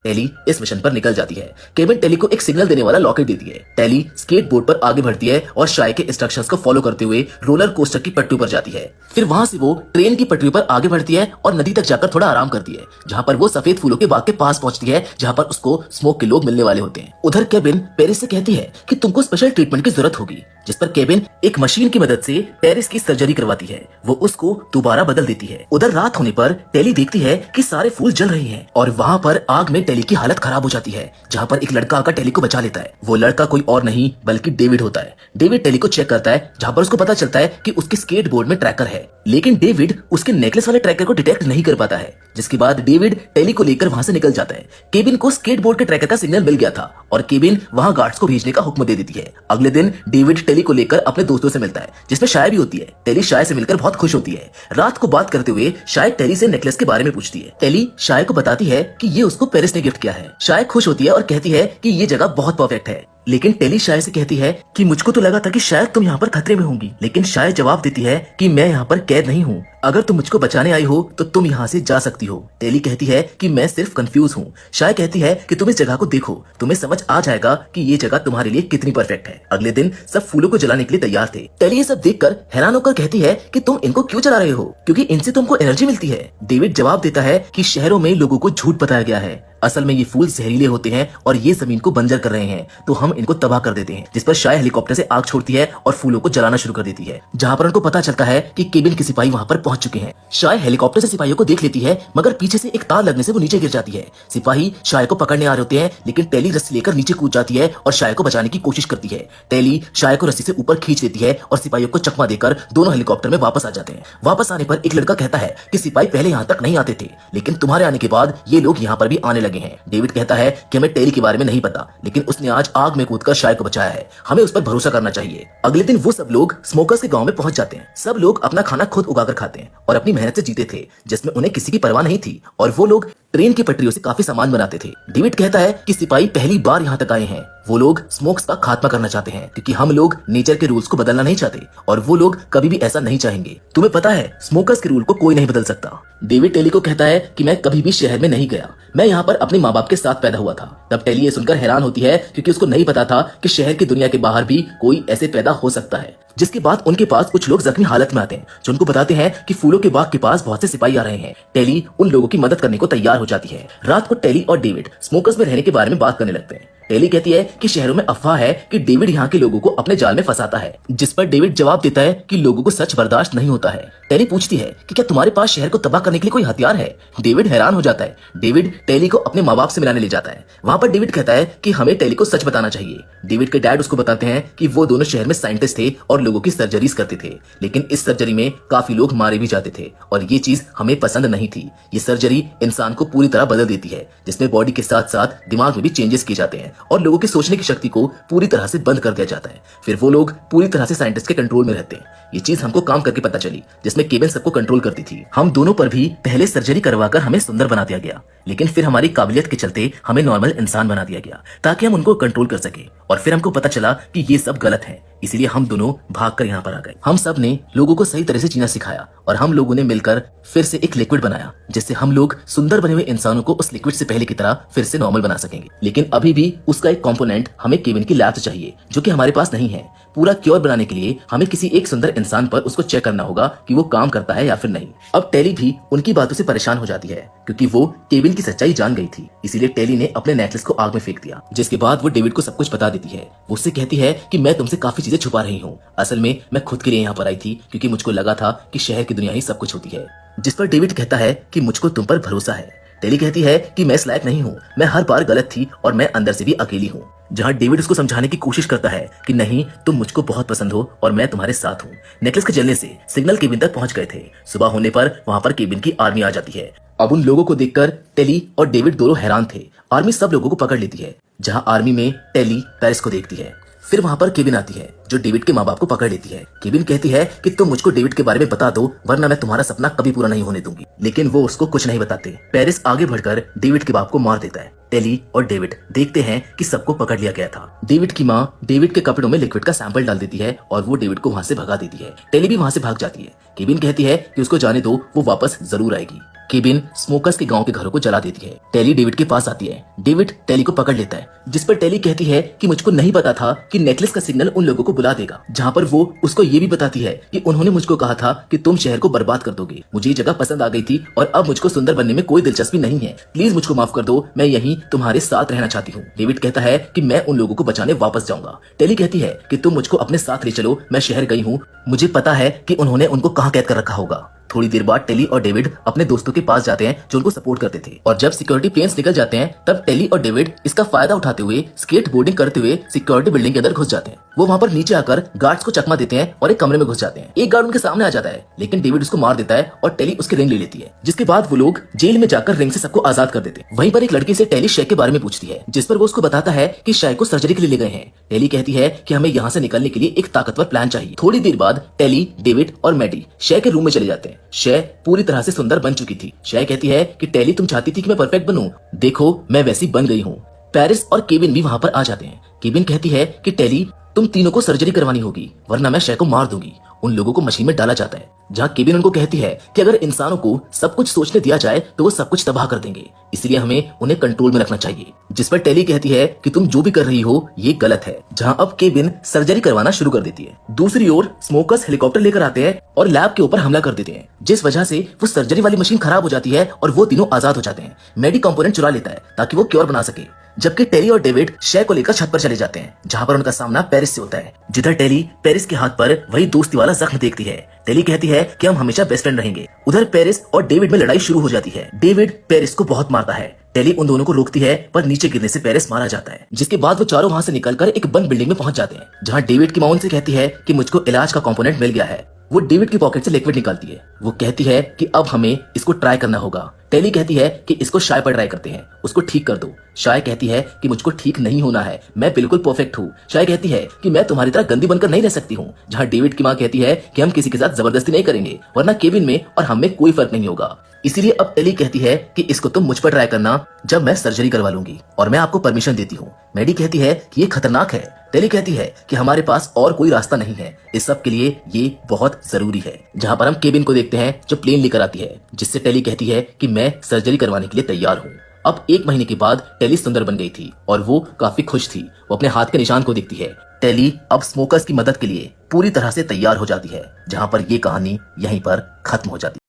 Tele इस mission पर निकल जाती है। केविन टेली को एक सिग्नल देने वाला लॉकेट देती है। टेली स्केट बोर्ड पर आगे बढ़ती है और शाय के इंस्ट्रक्शंस को फॉलो करते हुए रोलर कोस्टर की पटरी पर जाती है। फिर वहां से वो ट्रेन की पटरी पर आगे बढ़ती है और नदी तक जाकर थोड़ा आराम करती है, जहां पर वो सफेद फूलों के बाग के पास पहुंचती है, जहां पर उसको स्मोक के लोग मिलने वाले होते हैं। उधर केविन पेरिस से कहती है कि तुमको स्पेशल ट्रीटमेंट की जरूरत होगी, जिस पर केविन एक मशीन की मदद से पेरिस की सर्जरी करवाती है। वो उसको दोबारा बदल देती है। उधर रात होने पर टेली देखती है कि सारे फूल जल रहे हैं और वहां पर आग में टेली की हालत खराब हो जाती है, जहां पर एक लड़का आकर टेली को बचा लेता है। वो लड़का कोई और नहीं बल्कि डेविड होता है। डेविड टेली को चेक करता है, जहां पर उसको पता चलता है कि उसके स्केट बोर्ड में ट्रैकर है, लेकिन डेविड उसके नेकलेस वाले ट्रैकर को डिटेक्ट नहीं कर पाता है। जिसके बाद डेविड टेली को लेकर वहां से निकल जाता है। केविन को स्केट बोर्ड के ट्रैकर का सिग्नल मिल गया था और केविन वहां गार्ड्स को भेजने का हुक्म दे देती है। अगले दिन डेविड टेली को लेकर अपने दोस्तों से मिलता है, जिसमें शाय भी होती है। टेली शाय से मिलकर बहुत खुश होती है। रात को बात करते हुए शाय टेली से नेकलेस के बारे में पूछती है। टेली शाय को बताती है कि ये उसको पेरिस ने गिफ्ट किया है। शाय खुश होती है और कहती है कि ये जगह बहुत परफेक्ट है, लेकिन टेली शाय से कहती है कि मुझको तो लगा था कि शायद तुम यहाँ पर खतरे में होंगी, लेकिन शाय जवाब देती है कि मैं यहाँ पर कैद नहीं हूँ। अगर तुम मुझको बचाने आई हो तो तुम यहाँ से जा सकती हो। टेली कहती है कि मैं सिर्फ कंफ्यूज हूँ। शाय कहती है कि तुम इस जगह को देखो, तुम्हें समझ आ जाएगा कि ये जगह तुम्हारे लिए कितनी परफेक्ट है। अगले दिन सब फूलों को जलाने के लिए तैयार थे। टेली ये सब देखकर हैरान होकर कहती है कि तुम इनको क्यों जला रहे हो, क्योंकि इनसे तुमको एनर्जी मिलती है। डेविड जवाब देता है कि शहरों में लोगों को झूठ बताया गया है, असल में ये फूल जहरीले होते हैं और ये जमीन को बंजर कर रहे हैं, तो हम इनको तबाह कर देते हैं। जिस पर शाय हेलीकॉप्टर से आग छोड़ती है और फूलों को जलाना शुरू कर देती है, जहां पर उनको पता चलता है कि केबिन के सिपाही वहां पर पहुंच चुके हैं। शाय हेलीकॉप्टर से सिपाहियों को देख लेती है, मगर पीछे से एक तार लगने से वो नीचे गिर जाती है। सिपाही शाय को पकड़ने आ रहे होते हैं, लेकिन टेली रस्सी लेकर नीचे कूद जाती है और शाय को बचाने की कोशिश करती है। टेली शाय को रस्सी से ऊपर खींच लेती है और सिपाहियों को चकमा देकर दोनों हेलीकॉप्टर में वापस आ जाते हैं। वापस आने पर एक लड़का कहता है कि सिपाही पहले यहाँ तक नहीं आते थे, लेकिन तुम्हारे आने के बाद ये लोग यहाँ पर भी आने लगे हैं। डेविड कहता है कि हमें टेली के बारे में नहीं पता, लेकिन उसने आज आग में कूदकर शाय को बचाया है, हमें उस पर भरोसा करना चाहिए। अगले दिन वो सब लोग स्मोकर्स के गांव में पहुंच जाते हैं। सब लोग अपना खाना खुद उगाकर खाते हैं और अपनी मेहनत से जीते थे, जिसमें उन्हें किसी की परवाह नहीं थी, और वो लोग ट्रेन की पटरियों से काफी सामान बनाते थे। डेविड कहता है कि सिपाही पहली बार यहाँ तक आए हैं, वो लोग स्मोक्स का खात्मा करना चाहते हैं, क्योंकि हम लोग नेचर के रूल्स को बदलना नहीं चाहते और वो लोग कभी भी ऐसा नहीं चाहेंगे। तुम्हें पता है स्मोकर्स के रूल को कोई नहीं बदल सकता। डेविड टेली को कहता है कि मैं कभी भी शहर में नहीं गया, मैं यहाँ पर अपने माँ बाप के साथ पैदा हुआ था। तब टेली ये सुनकर हैरान होती है, क्योंकि उसको नहीं पता था कि शहर की दुनिया के बाहर भी कोई ऐसे पैदा हो सकता है। जिसके बाद उनके पास कुछ लोग जख्मी हालत में आते हैं, जो उनको बताते हैं कि फूलों के बाग के पास बहुत से सिपाही आ रहे हैं। टेली उन लोगों की मदद करने को तैयार हो जाती है। रात को टेली और डेविड स्मोकर्स में रहने के बारे में बात करने लगते हैं। टेली कहती है कि शहरों में अफवाह है कि डेविड यहाँ के लोगों को अपने जाल में फंसाता है, जिस पर डेविड जवाब देता है कि लोगों को सच बर्दाश्त नहीं होता है। टेली पूछती है कि क्या तुम्हारे पास शहर को तबाह करने के लिए कोई हथियार है। डेविड हैरान हो जाता है। डेविड टेली को अपने माँ बाप से मिलाने ले जाता है। वहाँ पर डेविड कहता है कि हमें टेली को सच बताना चाहिए। डेविड के डैड उसको बताते हैं कि वो दोनों शहर में साइंटिस्ट थे और लोगों की सर्जरीज करते थे, लेकिन इस सर्जरी में काफी लोग मारे भी जाते थे और ये चीज हमें पसंद नहीं थी। ये सर्जरी इंसान को पूरी तरह बदल देती है, जिसमें बॉडी के साथ साथ दिमाग में भी चेंजेस किए जाते हैं और लोगों के सोचने की शक्ति को पूरी तरह से बंद कर दिया जाता है। फिर वो लोग पूरी तरह से साइंटिस्ट के कंट्रोल में रहते हैं। ये चीज हमको काम करके पता चली, जिसमें केबिन सबको कंट्रोल करती थी। हम दोनों पर भी पहले सर्जरी करवाकर हमें सुंदर बना दिया गया, लेकिन फिर हमारी काबिलियत के चलते हमें नॉर्मल इंसान बना दिया गया, ताकि हम उनको कंट्रोल कर सके। और फिर हमको पता चला कि ये सब गलत है, इसीलिए हम दोनों भागकर यहाँ पर आ गए। हम सब ने लोगों को सही तरह से जीना सिखाया और हम लोगों ने मिलकर फिर से एक लिक्विड बनाया, जिससे हम लोग सुंदर बने हुए इंसानों को उस लिक्विड से पहले की तरह फिर से नॉर्मल बना सकेंगे। लेकिन अभी भी उसका एक कंपोनेंट हमें केविन की लैब से चाहिए, जो कि हमारे पास नहीं है। पूरा क्योर बनाने के लिए हमें किसी एक सुंदर इंसान पर उसको चेक करना होगा कि वो काम करता है या फिर नहीं। अब टेली भी उनकी बातों से परेशान हो जाती है, क्योंकि वो केविन की सच्चाई जान गई थी। इसीलिए टेली ने अपने नेकलेस को आग में फेंक दिया, जिसके बाद वो डेविड को सब कुछ बता देती है। वो उससे कहती है कि मैं तुमसे काफी चीजें छुपा रही हूँ, असल में मैं खुद के लिए यहाँ पर आई थी, क्योंकि मुझको लगा था कि शहर की दुनिया ही सब कुछ होती है। जिस पर डेविड कहता है कि मुझको तुम पर भरोसा है। टेली कहती है कि मैं इस लायक नहीं हूँ, मैं हर बार गलत थी और मैं अंदर से भी अकेली हूँ। जहाँ डेविड उसको समझाने की कोशिश करता है कि नहीं, तुम मुझको बहुत पसंद हो और मैं तुम्हारे साथ हूँ। नेकलेस के जलने से सिग्नल केबिन तक पहुंच गए थे। सुबह होने पर वहाँ पर केबिन की आर्मी आ जाती है। अब उन लोगों को देखकर टेली और डेविड दोनों हैरान थे। आर्मी सब लोगों को पकड़ लेती है। जहाँ आर्मी में टेली पेरिस को देखती है। फिर वहाँ पर केबिन आती है, जो डेविड के माँ बाप को पकड़ लेती है। केबिन कहती है कि तुम मुझको डेविड के बारे में बता दो, वरना मैं तुम्हारा सपना कभी पूरा नहीं होने दूंगी। लेकिन वो उसको कुछ नहीं बताते। पेरिस आगे बढ़कर डेविड के बाप को मार देता है। टेली और डेविड देखते हैं कि सबको पकड़ लिया गया था। डेविड की माँ डेविड के कपड़ों में लिक्विड का सैंपल डाल देती है और वो डेविड को वहाँ से भगा देती है। टेली भी वहाँ से भाग जाती है। केबिन कहती है कि उसको जाने दो, वो वापस जरूर आएगी। केबिन स्मोकर्स के गांव के घरों को जला देती है। टेली डेविड के पास आती है। डेविड टेली को पकड़ लेता है, जिस पर टेली कहती है कि मुझको नहीं पता था कि नेकलेस का सिग्नल उन लोगों को बुला देगा। जहां पर वो उसको ये भी बताती है कि उन्होंने मुझको कहा था कि तुम शहर को बर्बाद कर दोगे। मुझे ये जगह पसंद आ गई थी और अब मुझको सुंदर बनने में कोई दिलचस्पी नहीं है। प्लीज मुझको माफ कर दो, मैं यहीं तुम्हारे साथ रहना चाहती हूँ। डेविड कहता है कि मैं उन लोगों को बचाने वापस जाऊंगा। टेली कहती है कि तुम मुझको अपने साथ ले चलो, मैं शहर गई हूँ, मुझे पता है कि उन्होंने उनको कहाँ कैद कर रखा होगा। थोड़ी देर बाद टेली और डेविड अपने दोस्तों के पास जाते हैं जो उनको सपोर्ट करते थे, और जब सिक्योरिटी प्लेन्स निकल जाते हैं तब टेली और डेविड इसका फायदा उठाते हुए स्केट बोर्डिंग करते हुए सिक्योरिटी बिल्डिंग के अंदर घुस जाते हैं। वो वहां पर नीचे आकर गार्ड्स को चकमा देते हैं और एक कमरे में घुस जाते हैं। एक गार्ड उनके सामने आ जाता है, लेकिन डेविड उसको मार देता है और टेली उसकी रिंग ले लेती है, जिसके बाद वो लोग जेल में जाकर रिंग से सबको आजाद कर देते हैं। वहीं पर एक लड़की से टेली शय के बारे में पूछती है, जिस पर वो उसको बताता है कि शय को सर्जरी के लिए ले गए हैं। टेली कहती है कि हमें यहाँ से निकलने के लिए एक ताकतवर प्लान चाहिए। थोड़ी देर बाद टेली, डेविड और मैडी शय के रूम में चले जाते हैं। शय पूरी तरह से सुंदर बन चुकी थी। शय कहती है कि टेली तुम चाहती थी कि मैं परफेक्ट बनूं, देखो मैं वैसी बन गई हूँ। पेरिस और केविन भी वहां पर आ जाते हैं। केविन कहती है कि टेली तुम तीनों को सर्जरी करवानी होगी वरना मैं शय को मार दूंगी। उन लोगों को मशीन में डाला जाता है, जहाँ केविन उनको कहती है कि अगर इंसानों को सब कुछ सोचने दिया जाए तो वो सब कुछ तबाह कर देंगे, इसलिए हमें उन्हें कंट्रोल में रखना चाहिए। जिस पर टेली कहती है कि तुम जो भी कर रही हो ये गलत है, जहाँ अब केविन सर्जरी करवाना शुरू कर देती है। दूसरी ओर स्मोकर्स हेलीकॉप्टर लेकर आते हैं और लैब के ऊपर हमला कर देते हैं, जिस वजह से वो सर्जरी वाली मशीन खराब हो जाती है और वो तीनों आजाद हो जाते हैं। मेडी कंपोनेंट चुरा लेता है ताकि वो क्योर बना सके, जबकि टेली और डेविड शय को लेकर छत पर चले जाते हैं, जहां पर उनका सामना पेरिस से होता है। जिधर टेली पेरिस के हाथ पर वही दोस्ती वाला जख्म देखती है। टेली कहती है कि हम हमेशा बेस्ट फ्रेंड रहेंगे। उधर पेरिस और डेविड में लड़ाई शुरू हो जाती है। डेविड पेरिस को बहुत मारता है। टेली उन दोनों को रोकती है, पर नीचे गिरने से पेरिस मारा जाता है, जिसके बाद वो चारों वहां से निकलकर एक बंद बिल्डिंग में पहुंच जाते हैं, जहां डेविड की मां उनसे कहती है कि मुझको इलाज का कंपोनेंट मिल गया है। वो डेविड की पॉकेट से लिक्विड निकालती है। वो कहती है कि अब हमें इसको ट्राई करना होगा। टेली कहती है कि इसको शाय पर ट्राई करते हैं, उसको ठीक कर दो। शाय कहती है कि मुझको ठीक नहीं होना है, मैं बिल्कुल परफेक्ट हूँ। शाय कहती है कि मैं तुम्हारी तरह गंदी बनकर नहीं रह सकती हूँ। जहाँ डेविड की माँ कहती है कि हम किसी के साथ जबरदस्ती नहीं करेंगे वरना केविन में और हम में कोई फर्क नहीं होगा। इसीलिए अब टेली कहती है कि इसको तुम मुझ पर ट्राई करना जब मैं सर्जरी करवा लूंगी, और मैं आपको परमिशन देती हूँ। मेडी कहती है कि ये खतरनाक है। टेली कहती है कि हमारे पास और कोई रास्ता नहीं है, इस सब के लिए ये बहुत जरूरी है। जहाँ पर हम केविन को देखते हैं जो प्लेन लेकर आती है, जिससे टेली कहती है कि मैं सर्जरी करवाने के लिए तैयार हूँ। अब 1 महीने के बाद टेली सुंदर बन गई थी और वो काफी खुश थी। वो अपने हाथ के निशान को देखती है। टेली अब स्मोकर्स की मदद के लिए पूरी तरह से तैयार हो जाती है, जहाँ पर ये कहानी यहीं पर खत्म हो जाती है।